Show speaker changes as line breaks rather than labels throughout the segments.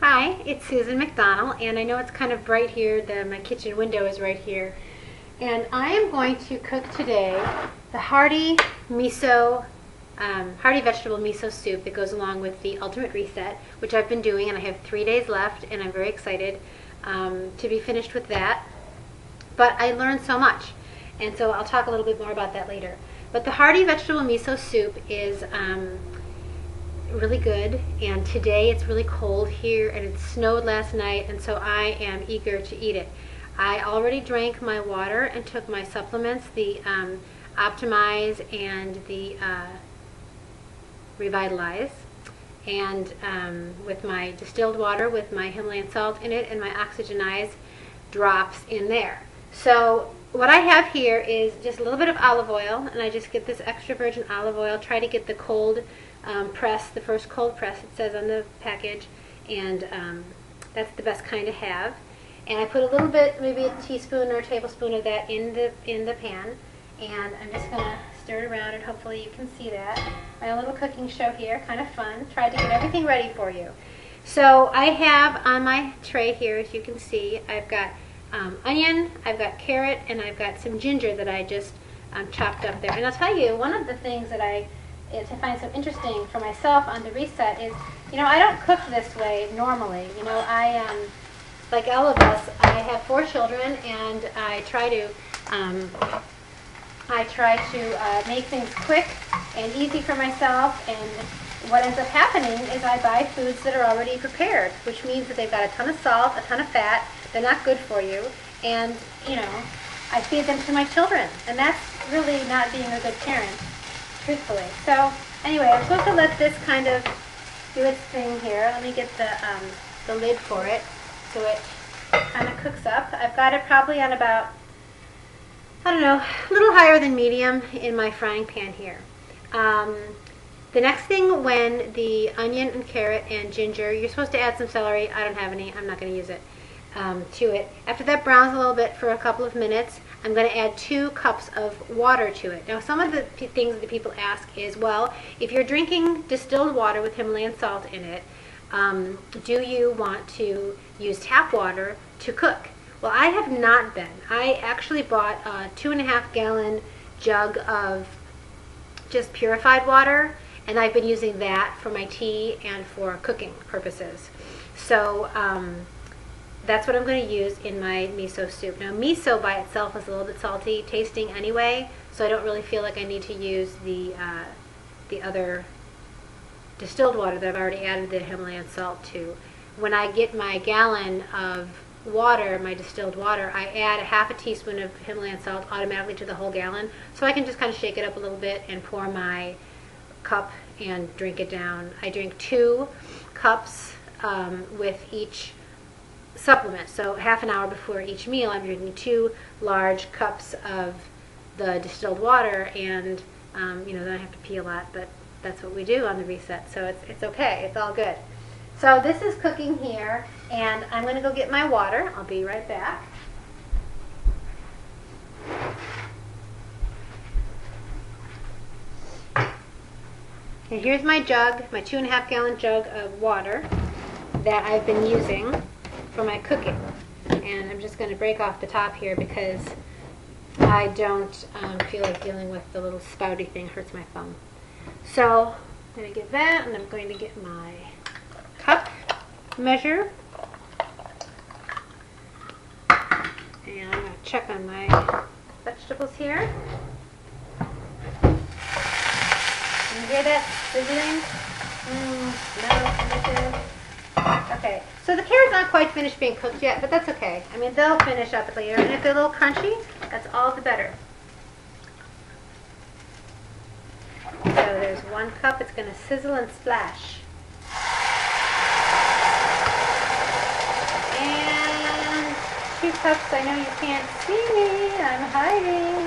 Hi, it's Susan McDonald, and I know it's kind of bright here. My kitchen window is right here. And I am going to cook today the Hearty Vegetable Miso Soup that goes along with the Ultimate Reset, which I've been doing, and I have 3 days left, and I'm very excited to be finished with that. But I learned so much, and so I'll talk a little bit more about that later. But the Hearty Vegetable Miso Soup is really good, and today it's really cold here and it snowed last night, and so I am eager to eat it. I already drank my water and took my supplements, the Optimize and the Revitalize, and with my distilled water with my Himalayan salt in it and my Oxygenized drops in there. So what I have here is just a little bit of olive oil, and I just get this extra virgin olive oil, try to get the cold press, the first cold press it says on the package, and that's the best kind to have. And I put a little bit, maybe a teaspoon or a tablespoon of that in the pan, and I'm just going to stir it around, and hopefully you can see that. My little cooking show here, kind of fun. Tried to get everything ready for you. So I have on my tray here, as you can see, I've got onion, I've got carrot, and I've got some ginger that I just chopped up there. And I'll tell you, one of the things that I find so interesting for myself on the reset is, I don't cook this way normally. I like all of us, I have 4 children, and I try to make things quick and easy for myself. And what ends up happening is I buy foods that are already prepared, which means that they've got a ton of salt, a ton of fat. They're not good for you, and I feed them to my children, and that's really not being a good parent, truthfully. So anyway, I'm supposed to let this kind of do its thing here. Let me get the lid for it so it kind of cooks up. I've got it probably on about, I don't know, a little higher than medium in my frying pan here. The next thing, when the onion and carrot and ginger, you're supposed to add some celery. I don't have any. I'm not going to use it. To it. After that browns a little bit for a couple of minutes, I'm going to add 2 cups of water to it. Now, some of the things that people ask is, well, if you're drinking distilled water with Himalayan salt in it, do you want to use tap water to cook? Well, I have not been. I actually bought a 2.5 gallon jug of just purified water, and I've been using that for my tea and for cooking purposes. So that's what I'm going to use in my miso soup. Now, miso by itself is a little bit salty tasting anyway, so I don't really feel like I need to use the other distilled water that I've already added the Himalayan salt to. When I get my gallon of water, my distilled water, I add a half a teaspoon of Himalayan salt automatically to the whole gallon, so I can just kind of shake it up a little bit and pour my cup and drink it down. I drink 2 cups with each supplement. So half an hour before each meal, I'm drinking 2 large cups of the distilled water, and then I have to pee a lot, but that's what we do on the reset, so it's okay. It's all good. So this is cooking here, and I'm going to go get my water. I'll be right back. And here's my jug, my 2.5 gallon jug of water that I've been using for my cooking. And I'm just going to break off the top here because I don't feel like dealing with the little spouty thing. It hurts my thumb. So I'm going to get that, and I'm going to get my cup measure, and I'm going to check on my vegetables here. Can you hear that sizzling? No, delicious. Okay, so the carrot's not quite finished being cooked yet, but that's okay. I mean, they'll finish up later, and if they're a little crunchy, that's all the better. So there's 1 cup. It's going to sizzle and splash. And 2 cups. I know you can't see me. I'm hiding.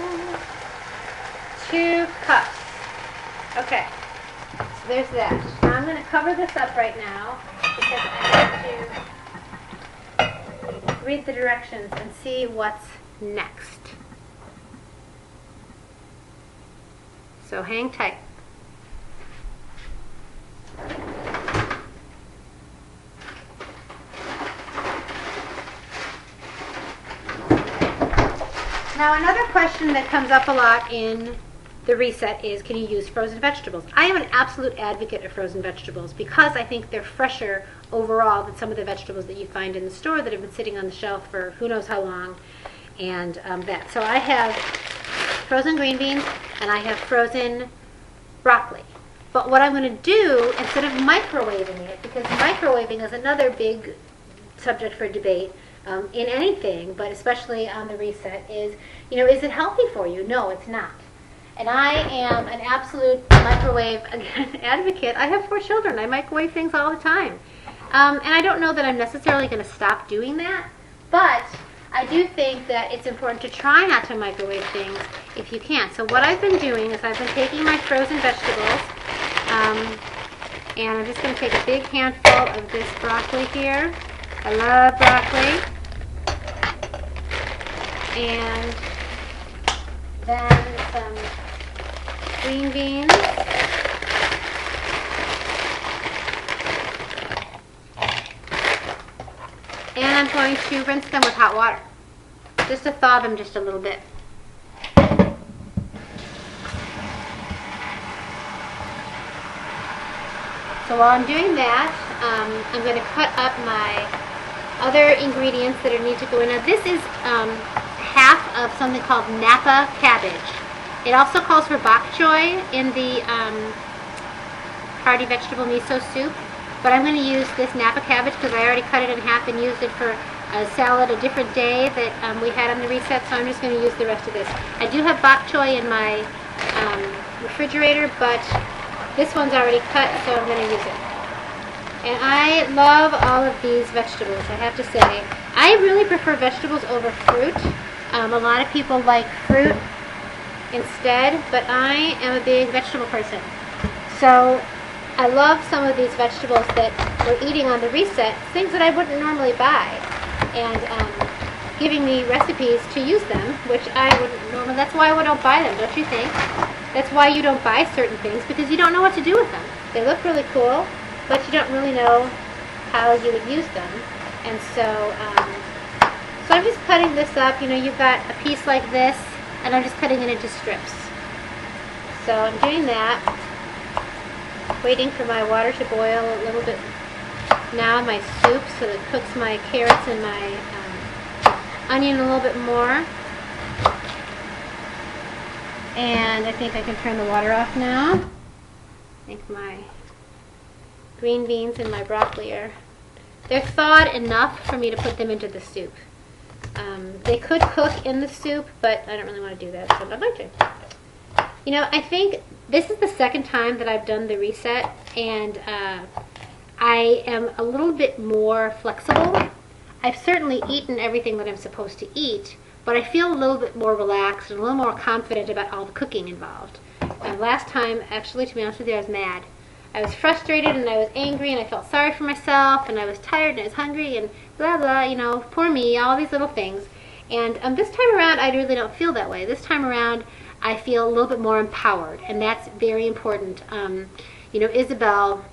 2 cups. Okay, so there's that. Now I'm going to cover this up right now because I have to read the directions and see what's next. So hang tight. Now another question that comes up a lot in the reset is, can you use frozen vegetables? I am an absolute advocate of frozen vegetables because I think they're fresher overall than some of the vegetables that you find in the store that have been sitting on the shelf for who knows how long. And that. So I have frozen green beans and I have frozen broccoli. But what I'm going to do, instead of microwaving it, because microwaving is another big subject for debate in anything, but especially on the reset, is, is it healthy for you? No, it's not. And I am an absolute microwave advocate. I have 4 children. I microwave things all the time. And I don't know that I'm necessarily going to stop doing that, but I do think that it's important to try not to microwave things if you can. So what I've been doing is I've been taking my frozen vegetables, and I'm just going to take a big handful of this broccoli here. I love broccoli. And then some green beans. And I'm going to rinse them with hot water, just to thaw them just a little bit. So while I'm doing that, I'm going to cut up my other ingredients that need to go in. Now this is half of something called Napa cabbage. It also calls for bok choy in the Hearty Vegetable miso soup. But I'm going to use this Napa cabbage because I already cut it in half and used it for a salad a different day that we had on the reset, so I'm just going to use the rest of this. I do have bok choy in my refrigerator, but this one's already cut, so I'm going to use it. And I love all of these vegetables, I have to say. I really prefer vegetables over fruit. A lot of people like fruit instead, but I am a big vegetable person. So I love some of these vegetables that we're eating on the reset, things that I wouldn't normally buy, and giving me recipes to use them, which I wouldn't normally. That's why I don't buy them, don't you think? That's why you don't buy certain things, because you don't know what to do with them. They look really cool, but you don't really know how you would use them. And so I'm just cutting this up. You've got a piece like this, and I'm just cutting it into strips. So I'm doing that. Waiting for my water to boil a little bit now in my soup so that it cooks my carrots and my onion a little bit more. And I think I can turn the water off now. I think my green beans and my broccoli they're thawed enough for me to put them into the soup. They could cook in the soup, but I don't really want to do that, so I'm not going to. I think this is the second time that I've done the reset, and I am a little bit more flexible. I've certainly eaten everything that I'm supposed to eat, but I feel a little bit more relaxed and a little more confident about all the cooking involved. Last time, actually, to be honest with you, I was mad. I was frustrated and I was angry and I felt sorry for myself and I was tired and I was hungry and blah blah, poor me, all these little things. And this time around, I really don't feel that way. This time around, I feel a little bit more empowered, and that's very important. Isabel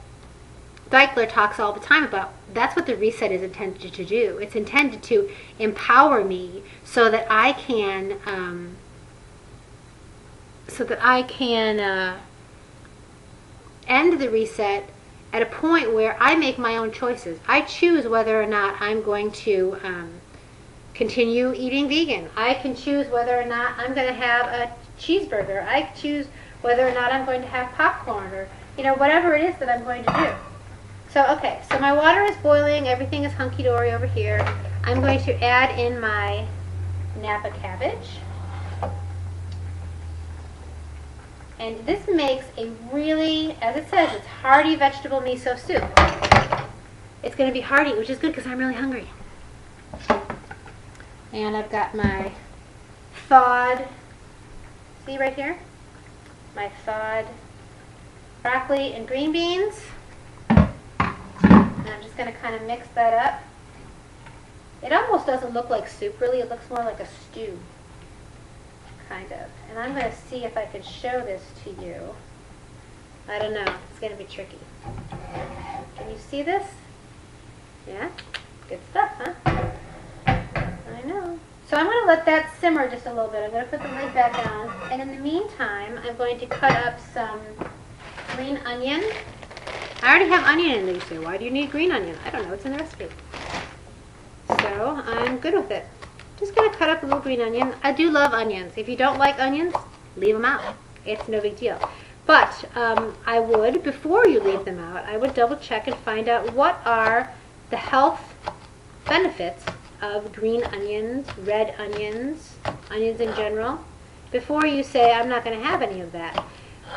Deichler talks all the time about that's what the reset is intended to do. It's intended to empower me so that I can end the reset at a point where I make my own choices. I choose whether or not I'm going to continue eating vegan. I can choose whether or not I'm going to have a cheeseburger. I choose whether or not I'm going to have popcorn or, whatever it is that I'm going to do. So, okay, so my water is boiling. Everything is hunky-dory over here. I'm going to add in my Napa cabbage. And this makes a really, as it says, it's hearty vegetable miso soup. It's going to be hearty, which is good because I'm really hungry. And I've got my thawed, see right here? My thawed broccoli and green beans. And I'm just going to kind of mix that up. It almost doesn't look like soup, really. It looks more like a stew, kind of. And I'm going to see if I can show this to you. I don't know. It's going to be tricky. Can you see this? Yeah? Good stuff, huh? I know. So I'm going to let that simmer just a little bit. I'm going to put the lid back on. And in the meantime, I'm going to cut up some green onion. I already have onion in there. You say, why do you need green onion? I don't know. It's in the recipe. So I'm good with it. Just going to cut up a little green onion. I do love onions. If you don't like onions, leave them out. It's no big deal. But I would, before you leave them out, I would double check and find out what are the health benefits of green onions, red onions, onions in general, before you say, I'm not going to have any of that.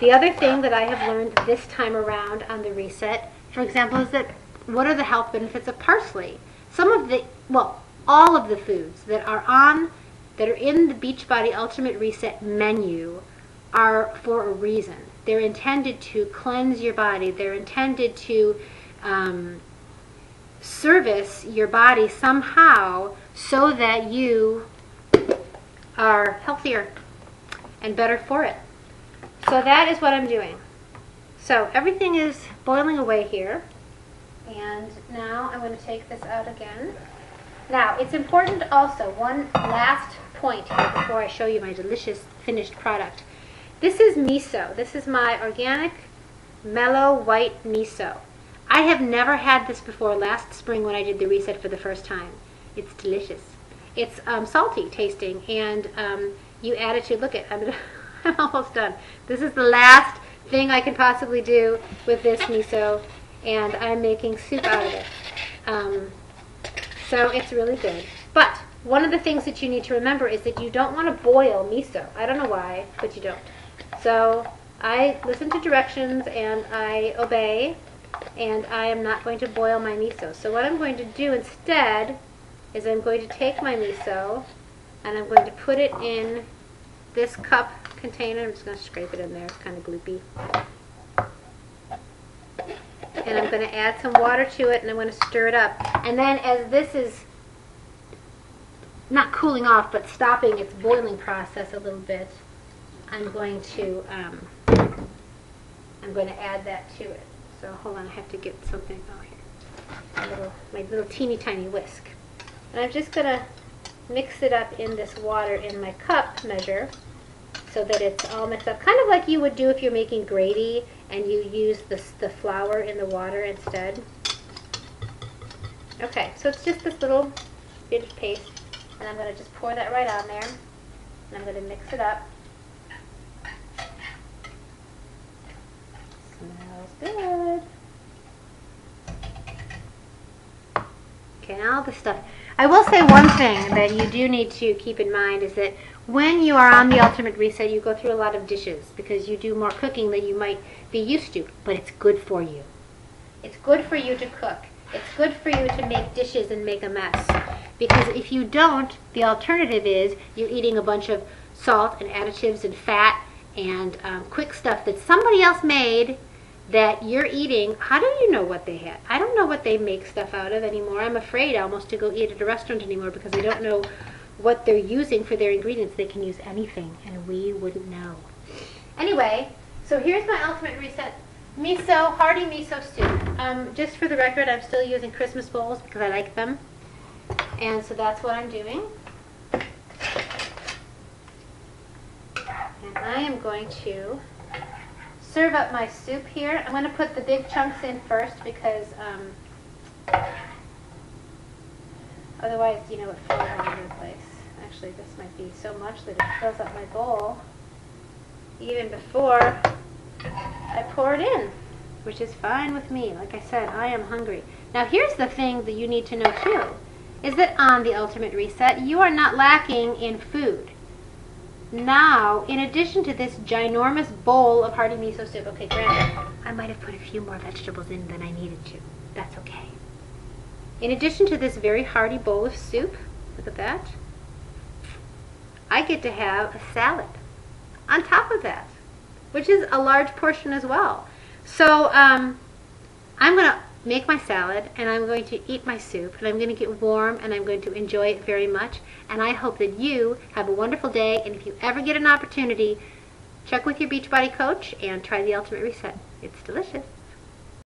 The other thing that I have learned this time around on the reset, for example, is that what are the health benefits of parsley? Some of the, well, all of the foods that are in the Beachbody Ultimate Reset menu are for a reason. They're intended to cleanse your body. They're intended to service your body somehow so that you are healthier and better for it. So that is what I'm doing. So everything is boiling away here. And now I'm going to take this out again. Now, it's important also, one last point here before I show you my delicious finished product. This is miso. This is my organic mellow white miso. I have never had this before last spring when I did the reset for the first time. It's delicious. It's salty tasting, and you add it to, look at, I'm almost done. This is the last thing I can possibly do with this miso, and I'm making soup out of it. So it's really good. But one of the things that you need to remember is that you don't want to boil miso. I don't know why, but you don't. So I listen to directions and I obey, and I am not going to boil my miso. So what I'm going to do instead is I'm going to take my miso and I'm going to put it in this cup container. I'm just going to scrape it in there. It's kind of gloopy. And I'm going to add some water to it, and I'm going to stir it up. And then as this is not cooling off, but stopping its boiling process a little bit, I'm going to add that to it. So hold on, I have to get something out here. My little teeny tiny whisk. And I'm just going to mix it up in this water in my cup measure so that it's all mixed up. Kind of like you would do if you're making gravy and you use the flour in the water instead. Okay, so it's just this little bit of paste. And I'm going to just pour that right on there. And I'm going to mix it up. Smells good. Okay, now all this stuff. I will say one thing that you do need to keep in mind is that when you are on the Ultimate Reset, you go through a lot of dishes because you do more cooking than you might be used to, but it's good for you. It's good for you to cook. It's good for you to make dishes and make a mess. Because if you don't, the alternative is you're eating a bunch of salt and additives and fat and quick stuff that somebody else made that you're eating. How do you know what they had? I don't know what they make stuff out of anymore. I'm afraid almost to go eat at a restaurant anymore because I don't know what they're using for their ingredients. They can use anything, and we wouldn't know. Anyway, so here's my Ultimate Reset miso, hearty miso soup. Just for the record, I'm still using Christmas bowls because I like them. And so that's what I'm doing. And I am going to serve up my soup here. I'm going to put the big chunks in first because otherwise, you know, it falls all over the place. Actually, this might be so much that it fills up my bowl even before I pour it in, which is fine with me. Like I said, I am hungry. Now, here's the thing that you need to know, too, is that on the Ultimate Reset, you are not lacking in food. Now, in addition to this ginormous bowl of hearty miso soup, okay, granted, I might have put a few more vegetables in than I needed to. That's okay. In addition to this very hearty bowl of soup, look at that, I get to have a salad on top of that, which is a large portion as well. So I'm going to make my salad, and I'm going to eat my soup, and I'm going to get warm, and I'm going to enjoy it very much. And I hope that you have a wonderful day, and if you ever get an opportunity, check with your Beachbody coach and try the Ultimate Reset. It's delicious.